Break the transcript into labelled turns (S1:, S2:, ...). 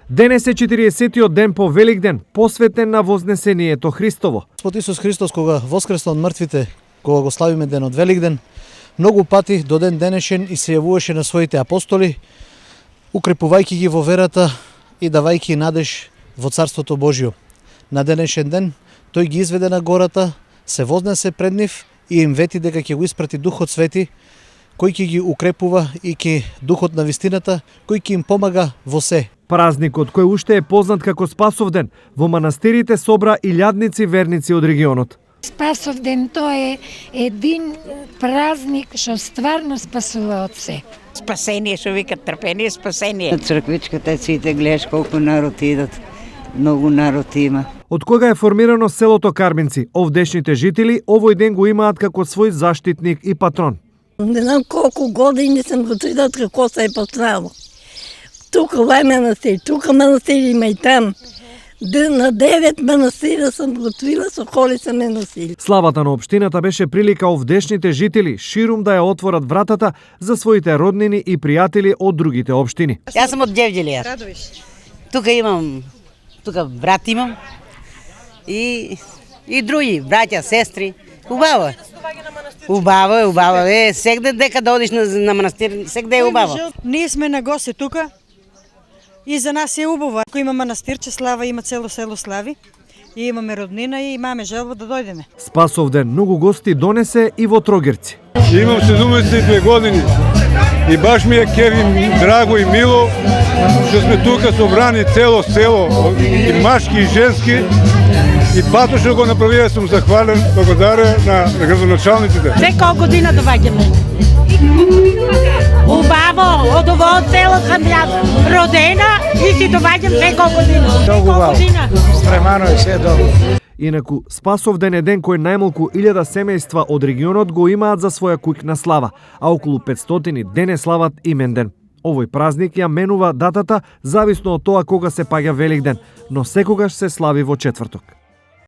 S1: Денес е 40-тиот ден по Великден, посветен на вознесението Христово.
S2: Господ Исус Христос, кога воскресна од мртвите, кога го славиме денот Великден, многу пати до ден денешен и се јавуваше на своите апостоли, укрепувајќи ги во верата и давајќи надеж во Царството Божјо. На денешен ден тој ги изведе на гората, се вознесе пред нив и им вети дека ќе го испрати Духот Свети, кој ќе ги укрепува и ќе Духот на вистината, кој ќе им помага во се.
S1: Празникот кој уште е познат како Спасовден, во манастирите собра илјадници верници од регионот.
S3: Спасовден тоа е един празник што стварно спасува од се.
S4: Спасение, што викат трпение, спасение.
S5: На црквичката сите гледаш колку народ идат. Многу народ има.
S1: Од кога е формирано селото Карбинци, овдешните жители овој ден го имаат како свој заштитник и патрон.
S6: Не знам колку години сам го тридат како се е пострадало. Тука овај манастир, тука манастир има и там. На 9 манастира сам готвила, со коли сам ме носили.
S1: Славата на општината беше прилика овдешните жители ширум да ја отворат вратата за своите роднини и пријатели од другите општини.
S4: Јас сум од Ѓевѓелија. Тука имам, брат имам и други, браќа, сестри. Убаво е. Убаво е. Сегде дека да одиш на манастир, сегде е убаво.
S7: Ние сме на гости тука и за нас е убаво. Ако има манастирче слава, има цело село слави и имаме роднина и имаме желба да дојдеме.
S1: Спасовден многу гости донесе и во Трогирци.
S8: Имам 72 години и баш ми е кеви драго и мило што сме тука собрани цело село, и машки и женски. И пато што го направија сум захвален, благодаря на градоначалниците.
S4: Секоја година доаѓаме. Убаво, од овој село сам јас родена и си доаѓам секоја година.
S2: Многу стремано е се добро.
S1: Инаку, Спасовден е ден кој најмалку 1000 семејства од регионот го имаат за своја куќна слава, а околу 500 дене слават имен ден. Овој празник ја менува датата зависно од тоа кога се паѓа Великден, но секогаш се слави во четврток.